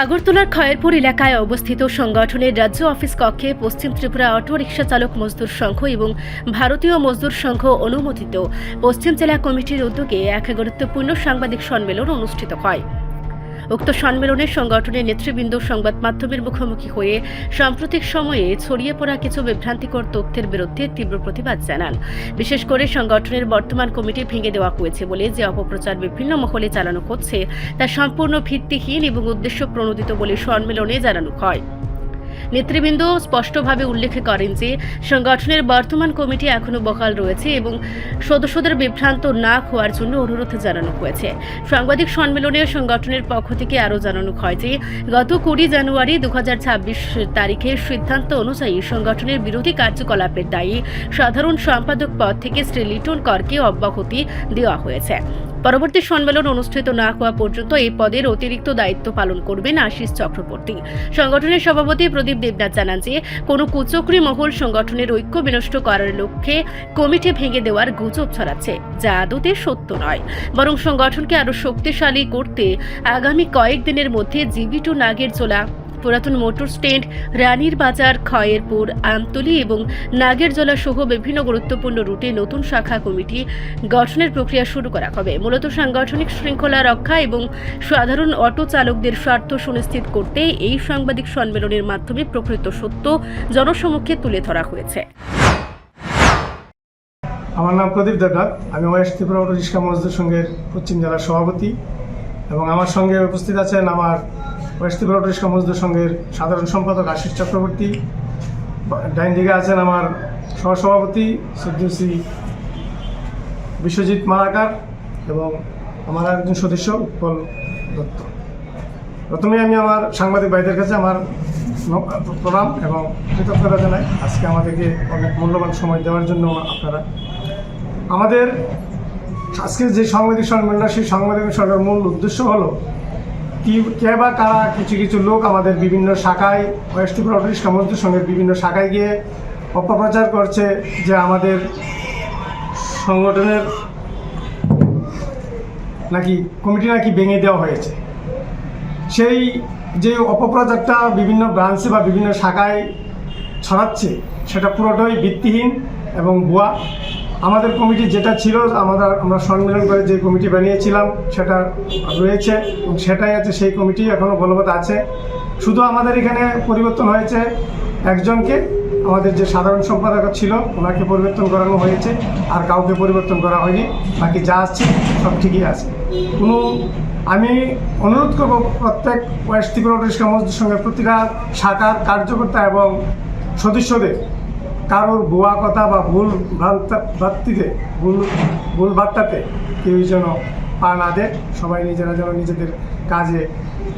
আগরতলার খয়েরপুর এলাকায় অবস্থিত সংগঠনের রাজ্য অফিস কক্ষে পশ্চিম ত্রিপুরা অটো রিক্সা চালক মজদুর সংঘ এবং ভারতীয় মজদুর সংঘ অনুমোদিত পশ্চিম জেলা কমিটির উদ্যোগে এক গুরুত্বপূর্ণ সাংবাদিক সম্মেলন অনুষ্ঠিত হয়। উক্ত সম্মেলনে সংগঠনের নেতৃবৃন্দ সংবাদ মাধ্যমের মুখোমুখি হয়ে সাম্প্রতিক সময়ে ছড়িয়ে পড়া কিছু বিভ্রান্তিকর তথ্যের বিরুদ্ধে তীব্র প্রতিবাদ জানান। বিশেষ করে সংগঠনের বর্তমান কমিটি ভেঙে দেওয়া হয়েছে বলে যে অপপ্রচার বিভিন্ন মহলে চালানো হচ্ছে তা সম্পূর্ণ ভিত্তিহীন এবং উদ্দেশ্য প্রণোদিত বলে সম্মেলনে জানানো হয়। নেতৃবৃন্দ স্পষ্টভাবে উল্লেখ করেন যে সংগঠনের বর্তমান কমিটি এখনও বহাল রয়েছে এবং সদস্যদের বিভ্রান্ত না হওয়ার জন্য অনুরোধ জানানো হয়েছে। সাংবাদিক সম্মেলনে সংগঠনের পক্ষ থেকে আরও জানানো হয় যে গত 20 জানুয়ারি 2026 তারিখের সিদ্ধান্ত অনুযায়ী সংগঠনের বিরোধী কার্যকলাপের দায়ী সাধারণ সম্পাদক পদ থেকে শ্রী লিটন করকে অব্যাহতি দেওয়া হয়েছে। পরবর্তী সম্মেলন অনুষ্ঠিত না হওয়া পর্যন্ত এই পদের অতিরিক্ত দায়িত্ব পালন করবেন আশিস চক্রবর্তী। সংগঠনের সভাপতি প্রদীপ দেবনাথ জানান যে কোনো কুচক্রী মহল সংগঠনের ঐক্য বিনষ্ট করার লক্ষ্যে কমিটি ভেঙে দেওয়ার গুজব ছড়াচ্ছে, যা আদতে সত্য নয়। বরং সংগঠনকে আরও শক্তিশালী করতে আগামী কয়েকদিনের মধ্যে জিবি টু নাগেরজোলা, পুরাতন মোটর স্ট্যান্ড, রানীর বাজার, খয়েরপুর, আমতলী এবং নাগেরজোলা সহ বিভিন্ন গুরুত্বপূর্ণ রুটে নতুন শাখা কমিটি গঠনের প্রক্রিয়া শুরু করা হবে। মূলত সাংগঠনিক শৃঙ্খলা রক্ষা এবং সাধারণ অটো চালকদের স্বার্থ সুনিশ্চিত করতে এই সাংবাদিক সম্মেলনের মাধ্যমে প্রকৃত সত্য জনসমক্ষে তুলে ধরা হয়েছে। আমার নাম প্রদীপ দেবনাথ, আমি ওয়েস্ট ত্রিপুরা অটো রিক্সা মজদুর সংঘের পশ্চিম জেলার সভাপতি এবং আমার সঙ্গে উপস্থিত আছেন আমার ওয়েস্ট ত্রিপুরা অটো রিক্সা মজদুর সংঘের সাধারণ সম্পাদক আশিস চক্রবর্তী। ডাইন দিকে আছেন আমার সহসভাপতি শ্রী বিশ্বজিৎ মালাকার এবং আমার একজন সদস্য উৎপল দত্ত। প্রথমে আমি আমার সাংবাদিক ভাইদের কাছে আমার প্রণাম এবং কৃতজ্ঞতা জানাই আজকে আমাদেরকে অনেক মূল্যবান সময় দেওয়ার জন্য। আপনারা আমাদের আজকের যে সাংবাদিক সম্মেলনটা, সেই সাংবাদিক সম্মেলনের মূল উদ্দেশ্য হলো কে বা কারা কিছু লোক আমাদের বিভিন্ন শাখায় ওয়েস্ট ত্রিপুরা অটো রিক্সা মজদুর সংঘের বিভিন্ন শাখায় গিয়ে অপপ্রচার করছে যে আমাদের সংগঠনের নাকি কমিটি নাকি ভেঙে দেওয়া হয়েছে। সেই যে অপপ্রচারটা বিভিন্ন ব্রাঞ্চে বা বিভিন্ন শাখায় ছড়াচ্ছে সেটা পুরোটাই ভিত্তিহীন এবং ভুয়া। আমাদের কমিটি যেটা ছিল, আমরা সম্মেলন করে যে কমিটি বানিয়েছিলাম সেটা রয়েছে এবং সেটাই আছে, সেই কমিটি এখনও বলবৎ আছে। শুধু আমাদের এখানে পরিবর্তন হয়েছে একজনকে, আমাদের যে সাধারণ সম্পাদক ছিল ওনাকে পরিবর্তন করানো হয়েছে, আর কাউকে পরিবর্তন করা হয়নি। বাকি যা আসছে সব ঠিকই আছে। আমি অনুরোধ করব প্রত্যেক ওয়েস্ট ত্রিপুরা অটো রিক্সা মজদুর সংঘের প্রতিটা শাখার কার্যকর্তা এবং সদস্যদের কারোর ভুয়া কথা বা ভুল বার্তাতে কেউ যেন পা না দেয়। সবাই নিজেরা যেন নিজেদের কাজে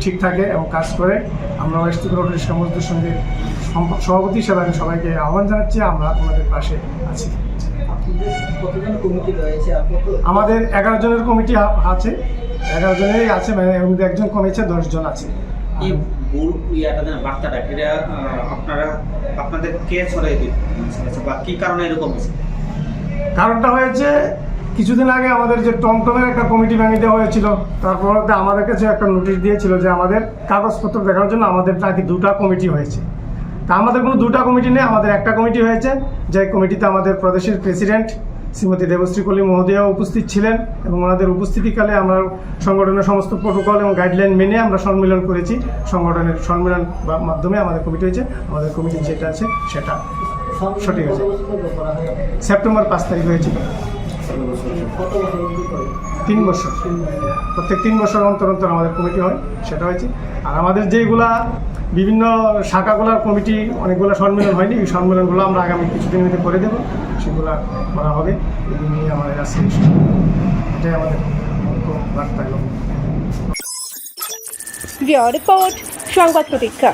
ঠিক থাকে এবং কাজ করে। আমরা ওয়েস্ট ত্রিপুরা অটো রিক্সা মজদুর সংঘের সভাপতি হিসেবে আমি সবাইকে আহ্বান জানাচ্ছি, আমরা আমাদের পাশে আছি। আমাদের 11 জনের কমিটি আছে, 11 জনেরই আছে, মানে এর মধ্যে একজন কমেছে, 10 জন আছে। আপনাদের কে ছড়াই দিচ্ছে বা কি কারণে এরকম হয়েছে? কারণটা হয়েছে কিছুদিন আগে আমাদের যে টমটমের একটা কমিটি ভেঙে দেওয়া হয়েছিল, তারপর আমাদের কাছে একটা নোটিশ দিয়েছিল যে আমাদের কাগজপত্র দেখানোর জন্য আমাদের নাকি 2টা কমিটি হয়েছে। তা আমাদের কোনো 2টা কমিটি নেই, আমাদের একটা কমিটি হয়েছে। যে কমিটিতে আমাদের প্রদেশের প্রেসিডেন্ট শ্রীমতী দেবশ্রী কলি মহোদয়া উপস্থিত ছিলেন এবং ওনাদের উপস্থিতিকালে আমরা সংগঠনের সমস্ত প্রোটোকল এবং গাইডলাইন মেনে আমরা সম্মেলন করেছি। সংগঠনের সম্মেলন মাধ্যমে আমাদের কমিটি হয়েছে। আমাদের কমিটি যেটা আছে সেটা সঠিক হয়েছে। সেপ্টেম্বর 5 তারিখ হয়েছিল। 3 বছর, প্রত্যেক 3 বছর অন্তর অন্তর আমাদের কমিটি হয়, সেটা হয়েছে। আর আমাদের যেগুলা বিভিন্ন শাখাগুলোর কমিটি অনেকগুলো সম্মেলন হয়নি, এই সম্মেলনগুলো আমরা আগামী কিছুদিনের মধ্যে করে দেবো, সেগুলো করা হবে। এগুলো নিয়ে আমাদের আছে, এটাই আমাদের বার্তা। রিপোর্ট সংবাদ প্রতীক্ষা।